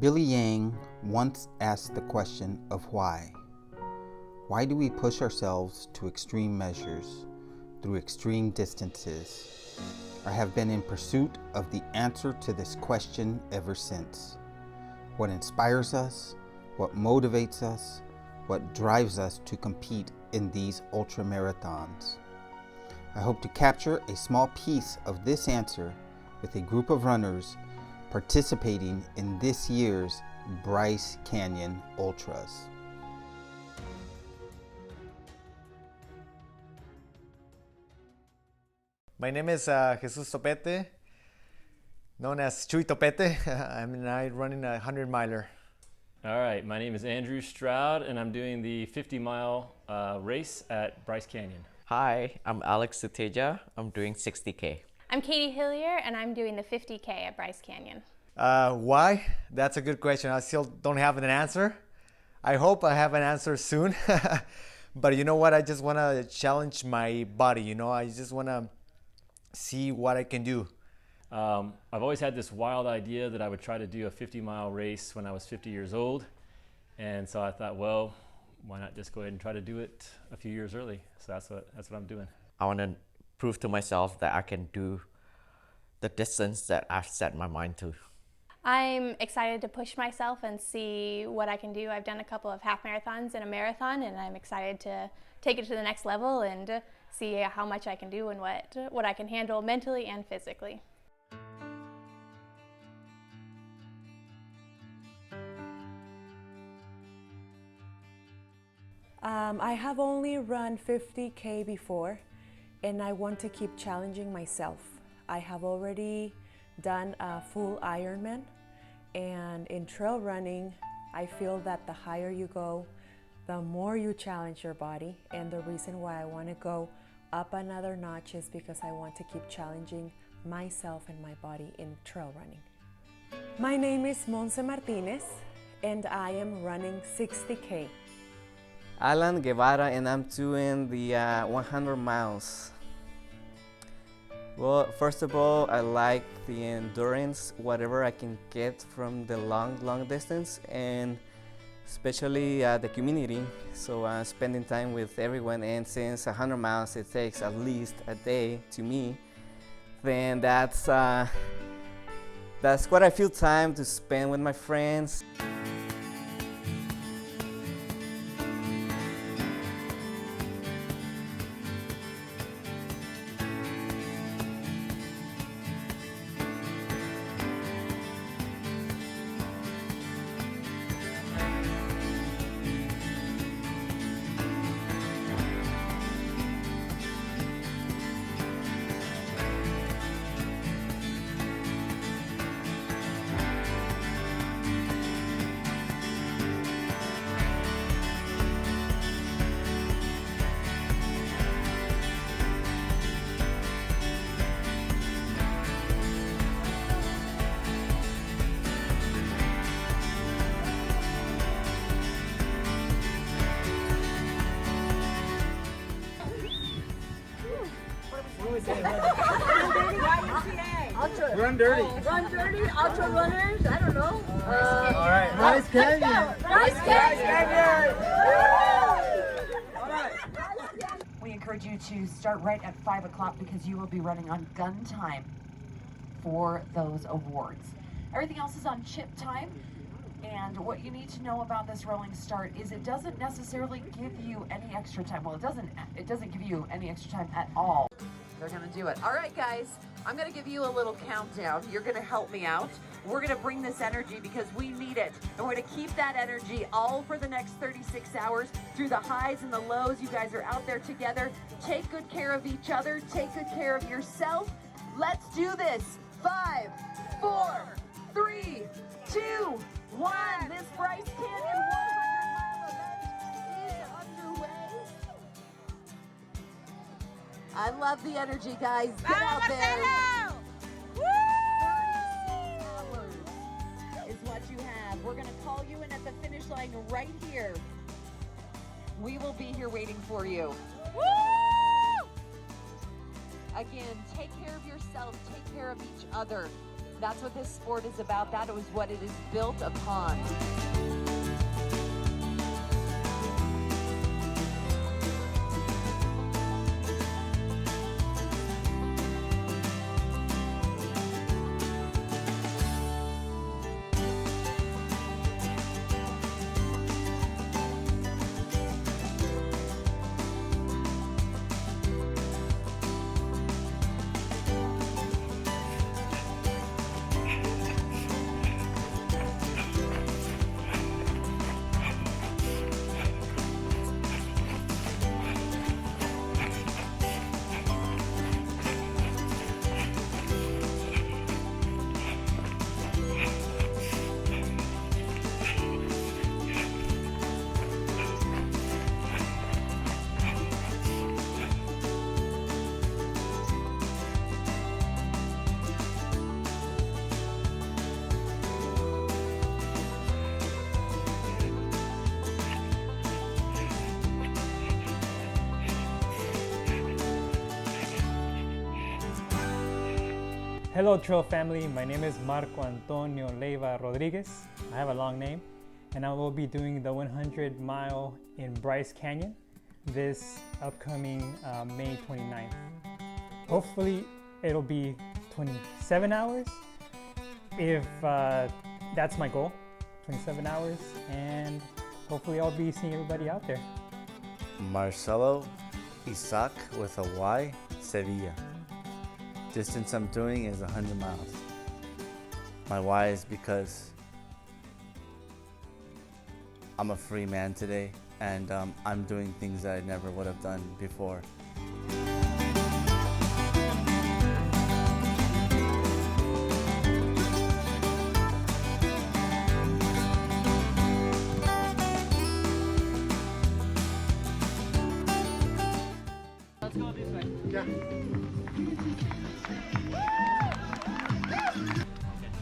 Billy Yang once asked the question of why. Why do we push ourselves to extreme measures through extreme distances? I have been in pursuit of the answer to this question ever since. What inspires us, what motivates us, what drives us to compete in these ultramarathons. I hope to capture a small piece of this answer with a group of runners participating in this year's Bryce Canyon Ultras. My name is Jesus Topete, known as Chuy Topete. I'm running a 100-miler. All right, my name is Andrew Stroud, and I'm doing the 50-mile race at Bryce Canyon. Hi, I'm Alex Suteja. I'm doing 60K. I'm Katie Hillier, and I'm doing the 50K at Bryce Canyon. Why? That's a good question. I still don't have an answer. I hope I have an answer soon. But you know what? I just want to challenge my body. I just want to see what I can do. I've always had this wild idea that I would try to do a 50-mile race when I was 50 years old. And so I thought, well, why not just go ahead and try to do it a few years early? So that's what I'm doing. I want to prove to myself that I can do the distance that I've set my mind to. I'm excited to push myself and see what I can do. I've done a couple of half marathons and a marathon, and I'm excited to take it to the next level and see how much I can do and what I can handle mentally and physically. I have only run 50K before, and I want to keep challenging myself. I have already done a full Ironman, and in trail running, I feel that the higher you go, the more you challenge your body. And the reason why I want to go up another notch is because I want to keep challenging myself and my body in trail running. My name is Monse Martinez, and I am running 60K. Alan Guevara, and I'm doing the 100 miles. Well, first of all, I like the endurance, whatever I can get from the long distance, and especially the community. So spending time with everyone, and since 100 miles it takes at least a day to me, then that's quite a few time to spend with my friends. Run dirty. Run dirty, ultra runners, I don't know. All right, Bryce Canyon. Bryce Canyon. All right. We encourage you to start right at 5 o'clock because you will be running on gun time for those awards. Everything else is on chip time. And what you need to know about this rolling start is it doesn't necessarily give you any extra time. Well, it doesn't give you any extra time at all. They're gonna do it. All right, guys, I'm gonna give you a little countdown. You're gonna help me out. We're gonna bring this energy because we need it. And we're gonna keep that energy all for the next 36 hours through the highs and the lows. You guys are out there together. Take good care of each other. Take good care of yourself. Let's do this. 5, 4, 3, 2, 1. This Bryce Canyon 100-mile event is underway. I love the energy, guys. Get out there. 36 hours is what you have. We're going to call you in at the finish line right here. We will be here waiting for you. Again, take care of yourself. Take care of each other. That's what this sport is about. That is what it is built upon. Hello trail family, my name is Marco Antonio Leiva Rodriguez. I have a long name and I will be doing the 100 mile in Bryce Canyon this upcoming May 29th. Hopefully it'll be 27 hours if that's my goal, 27 hours, and hopefully I'll be seeing everybody out there. Marcelo Isaac with a Y, Sevilla. Distance I'm doing is 100 miles. My why is because I'm a free man today and I'm doing things that I never would have done before. Let's go this way. Yeah.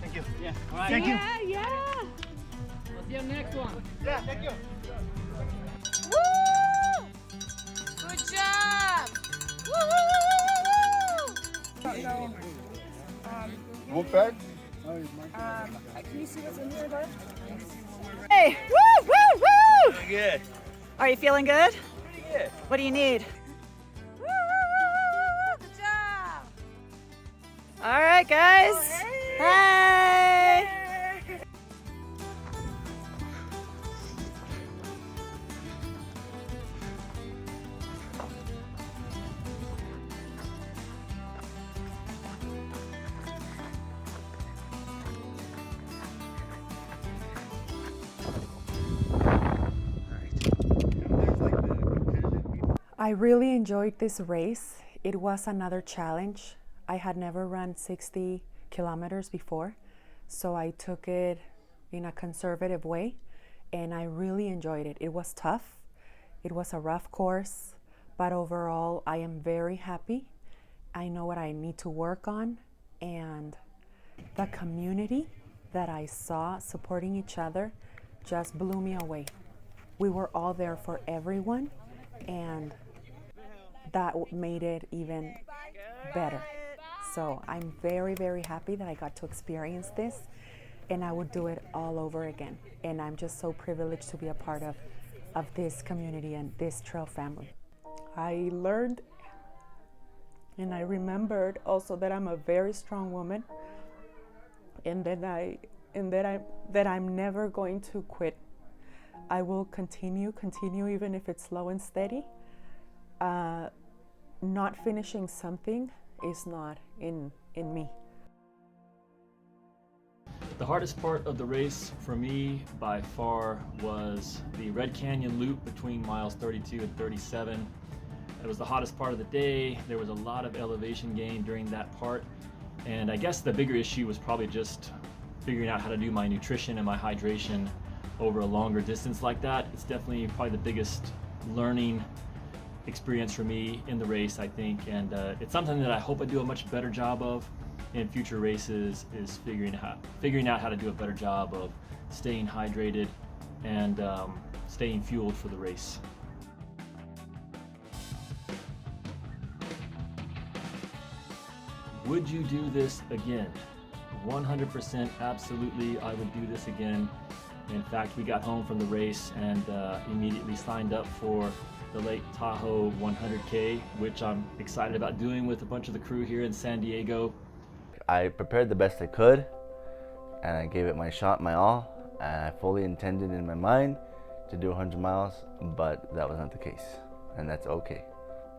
Thank you. Yeah. All right. Thank you. Yeah. We'll see you next one. Yeah, thank you. Woo! Good job. Woo, woo, woo, woo, woo. What bag? Can you see what's in here, bud? Hey! Woo! Woo! Woo! Pretty good. Are you feeling good? Pretty good. What do you need? Woo! Woo! Woo! Good job! All right, guys. Oh, hey! I really enjoyed this race. It was another challenge. I had never run 60 kilometers before, so I took it in a conservative way, and I really enjoyed it. It was tough. It was a rough course, but overall, I am very happy. I know what I need to work on, and the community that I saw supporting each other just blew me away. We were all there for everyone, and that made it even better. So I'm very, very happy that I got to experience this, and I would do it all over again. And I'm just so privileged to be a part of this community and this trail family. I learned and I remembered also that I'm a very strong woman, and that I'm never going to quit. I will continue even if it's slow and steady. Not finishing something is not in me. The hardest part of the race for me by far was the Red Canyon loop between miles 32 and 37. It was the hottest part of the day. There was a lot of elevation gain during that part, and I guess the bigger issue was probably just figuring out how to do my nutrition and my hydration over a longer distance like that. It's definitely probably the biggest learning experience for me in the race, I think, and it's something that I hope I do a much better job of in future races, is figuring out how to do a better job of staying hydrated and staying fueled for the race. Would you do this again? 100% absolutely I would do this again. In fact, we got home from the race and immediately signed up for the Lake Tahoe 100K, which I'm excited about doing with a bunch of the crew here in San Diego. I prepared the best I could, and I gave it my shot, my all, and I fully intended in my mind to do 100 miles, but that was not the case, and that's okay.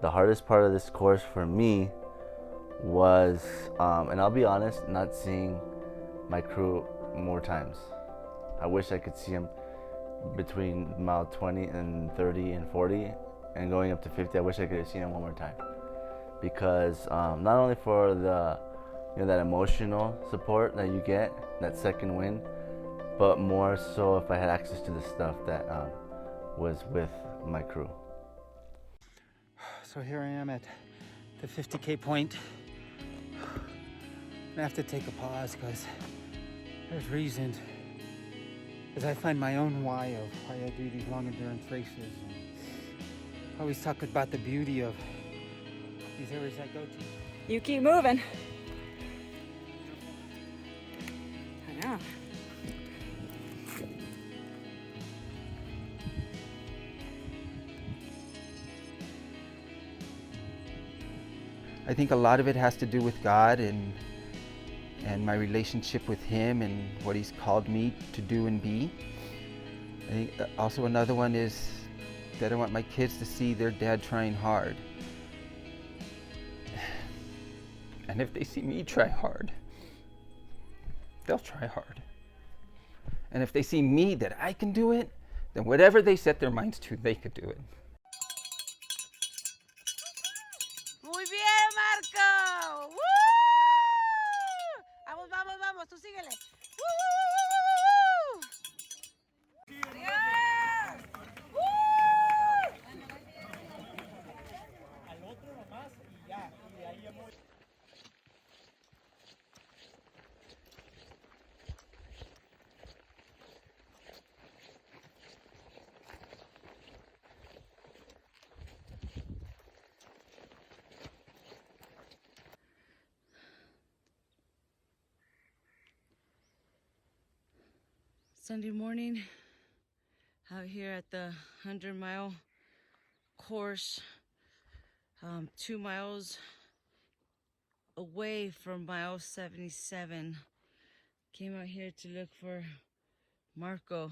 The hardest part of this course for me was, and I'll be honest, not seeing my crew more times. I wish I could see them between mile 20 and 30 and 40 and going up to 50. I wish I could have seen them one more time, because not only for the that emotional support that you get, that second win, but more so if I had access to the stuff that was with my crew. So here I am at the 50K point. I have to take a pause because there's reasons. Because I find my own why of why I do these long endurance races. And I always talk about the beauty of these areas I go to. You keep moving. I know. I think a lot of it has to do with God and my relationship with Him and what He's called me to do and be. I think also another one is that I want my kids to see their dad trying hard. And if they see me try hard, they'll try hard. And if they see me that I can do it, then whatever they set their minds to, they could do it. Muy bien, Marco. ¡Woo! Vamos, vamos, vamos. Tú síguele. ¡Woo! ¡Yes! ¡Woo! Al otro nomás y ya. Y de ahí ya voy. Sunday morning out here at the 100-mile course, 2 miles away from mile 77. Came out here to look for Marco,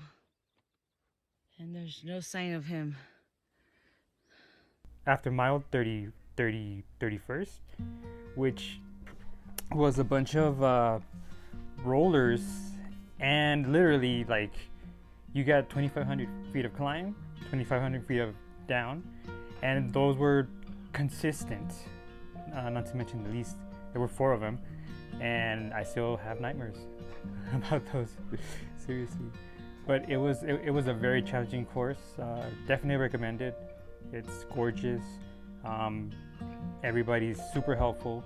and there's no sign of him. After mile 31st, which was a bunch of rollers, and literally, like, you got 2,500 feet of climb, 2,500 feet of down, and those were consistent. Not to mention the least, there were 4 of them, and I still have nightmares about those. Seriously, but it was a very challenging course. Definitely recommend it. It's gorgeous. Everybody's super helpful,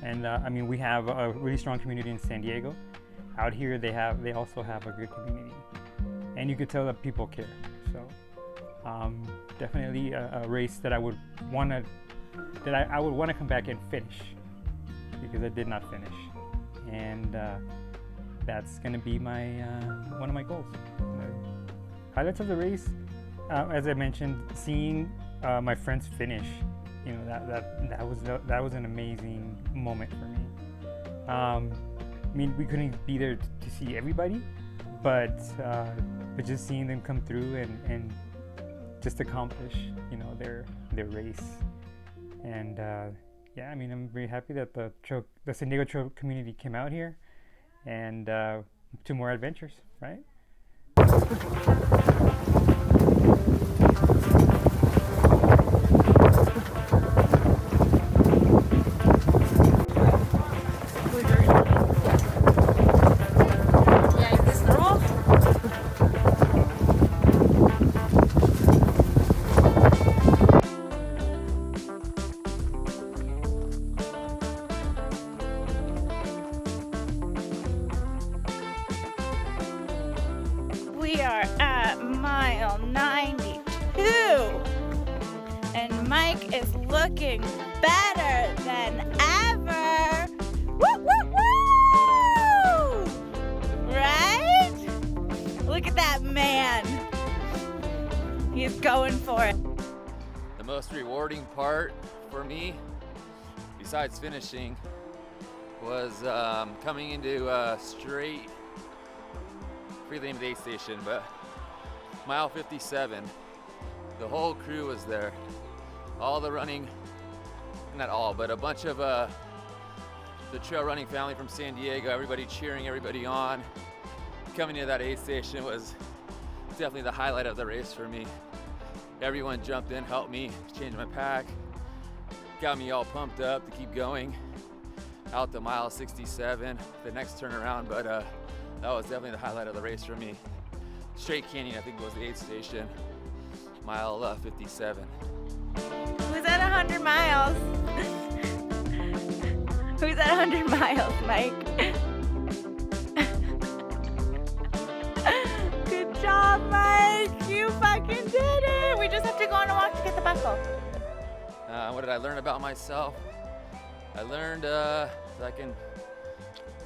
and I mean, we have a really strong community in San Diego. Out here, they also have a good community, and you could tell that people care. So, definitely a race that I would want to come back and finish, because I did not finish, and that's gonna be my one of my goals. Highlights of the race, as I mentioned, seeing my friends finish. You know, that was an amazing moment for me. I mean, we couldn't be there to see everybody, but just seeing them come through and just accomplish, you know, their race. And yeah, I mean, I'm very happy that the San Diego Trail community came out here, and to more adventures, right? We are at mile 92, and Mike is looking better than ever. Woo, woo, woo! before. The most rewarding part for me, besides finishing, was coming into straight, I forget the name of the aid station, but mile 57. The whole crew was there. All the running, not all, but a bunch of the trail running family from San Diego, everybody cheering everybody on. Coming to that aid station was definitely the highlight of the race for me. Everyone jumped in, helped me change my pack, got me all pumped up to keep going out to mile 67, the next turnaround, but that was definitely the highlight of the race for me. Straight Canyon, I think was the aid station, mile 57. Who's at 100 miles? Who's at 100 miles, Mike? Good job, Mike. You fucking did it. We just have to go on a walk to get the buckle. What did I learn about myself? I learned that I can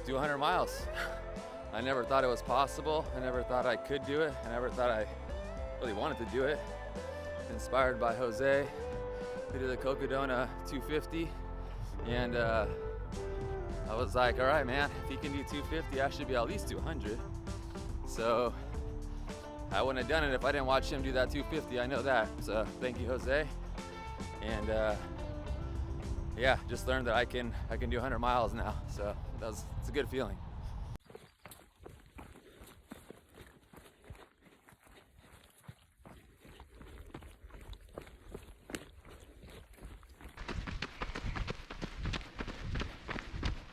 do 100 miles. I never thought it was possible. I never thought I could do it. I never thought I really wanted to do it. Inspired by Jose, who did the Cocodona 250. And I was like, all right, man, if he can do 250, I should be at least 200. So I wouldn't have done it if I didn't watch him do that 250. I know that. So thank you, Jose. And yeah, just learned that I can do 100 miles now. So it's a good feeling.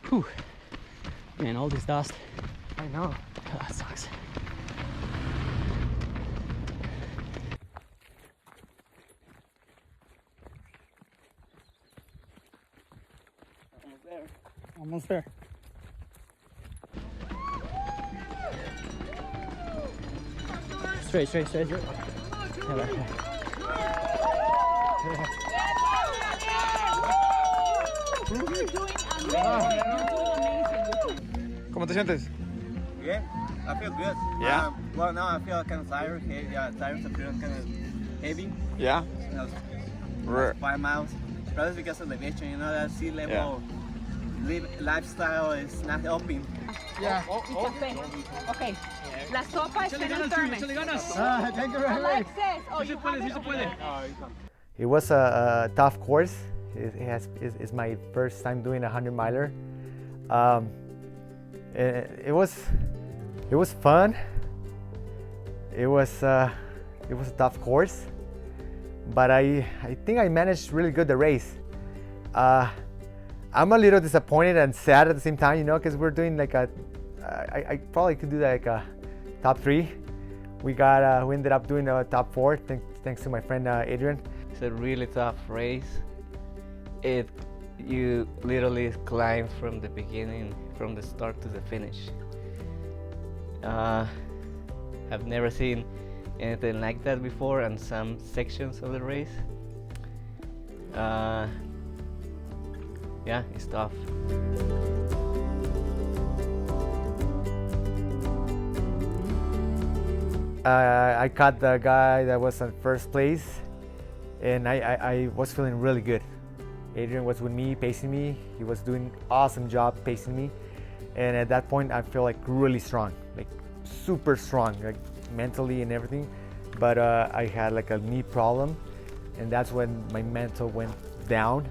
Whew. Man, all this dust. I know. Oh, that sucks. Almost there. Almost there. Straight. Yeah, right there. ¿Cómo te sientes? Bien. I feel good. Yeah? Well, now I feel kind of tired. Tires appear kind of heavy. Yeah? You know, 5 miles. Probably because of the elevation, you know, that sea level lifestyle is not helping. Yeah. Okay. La sopa está en el thermos. Thank you very much. Alexis, oh, you have it? It was a tough course. It's my first time doing a 100 miler. It was fun. It was a tough course, but I think I managed really good the race. I'm a little disappointed and sad at the same time, you know, because we're doing like I probably could do like a top 3. We ended up doing a top 4 thanks to my friend Adrian. It's a really tough race. You literally climb from the beginning, from the start to the finish. I've never seen anything like that before on some sections of the race. Yeah, it's tough. I caught the guy that was in first place, and I was feeling really good. Adrian was with me, pacing me. He was doing an awesome job pacing me. And at that point, I feel like really strong, like super strong, like mentally and everything. But I had like a knee problem, and that's when my mental went down.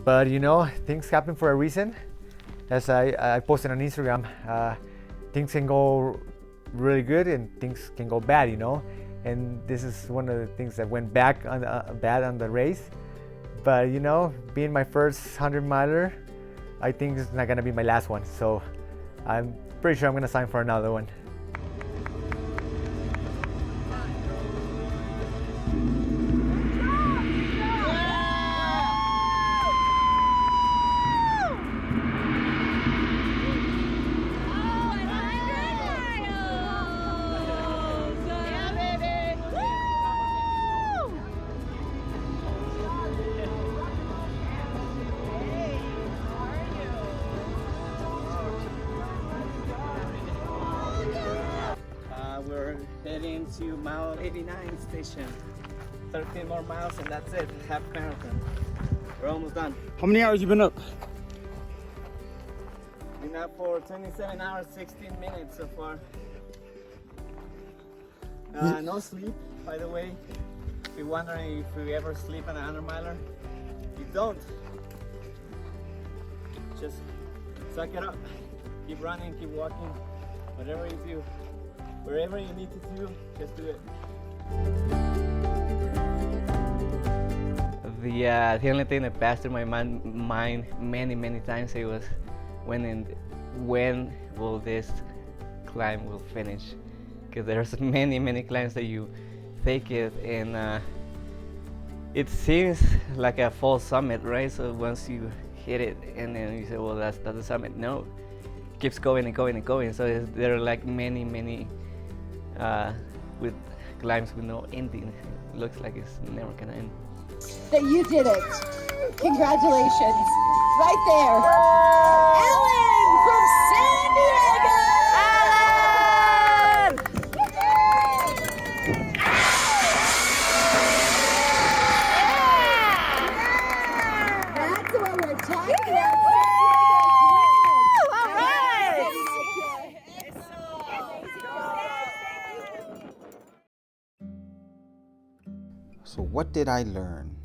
But you know, things happen for a reason. As I posted on Instagram, things can go really good and things can go bad, you know. And this is one of the things that went bad on the race. But you know, being my first 100 miler, I think it's not gonna be my last one. So I'm pretty sure I'm gonna sign for another one. heading to mile 89 station. 13 more miles and that's it, half marathon. We're almost done. How many hours you been up? Been up for 27 hours, 16 minutes so far. No sleep, by the way. If you're wondering if we ever sleep on a 100 miler, you don't. Just suck it up. Keep running, keep walking, whatever you do. Wherever you need to do, just do it. The only thing that passed through my mind many times it was when will this climb will finish? Because there's many climbs that you take it and it seems like a full summit, right? So once you hit it and then you say, well, that's the summit. No, it keeps going and going and going. So there are like many with climbs with no ending. It looks like it's never gonna end. That you did it. Congratulations. Right there. Alan from San Diego. That's what we're talking about. All right. So what did I learn?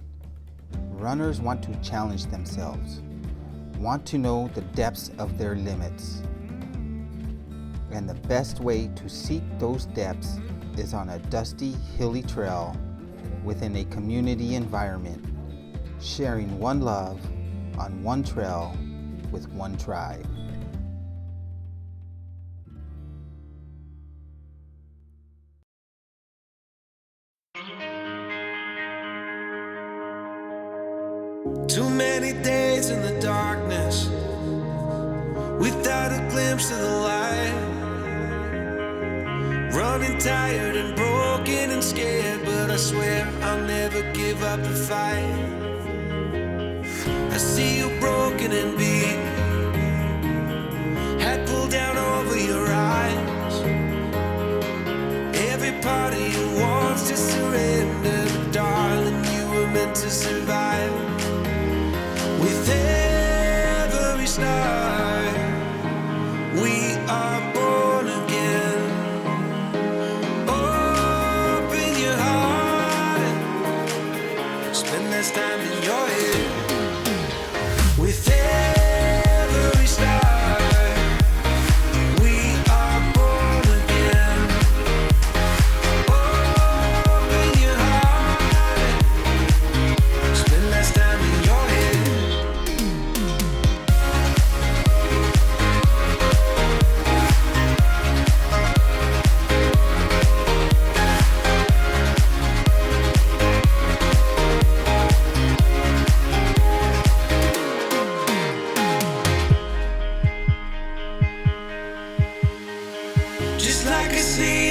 Runners want to challenge themselves, want to know the depths of their limits. And the best way to seek those depths is on a dusty, hilly trail within a community environment, sharing one love on one trail with one tribe. Too many days in the darkness without a glimpse of the light. Running tired and broken and scared, but I swear I'll never give up the fight. I see you broken and beat, head pulled down over your eyes. Every part of you wants to surrender, but darling, you were meant to survive. With every start, we are born again. Open your heart, spend less time in your head. With every start, we are born again. Open your heart, spend less time in your head. Just like a sea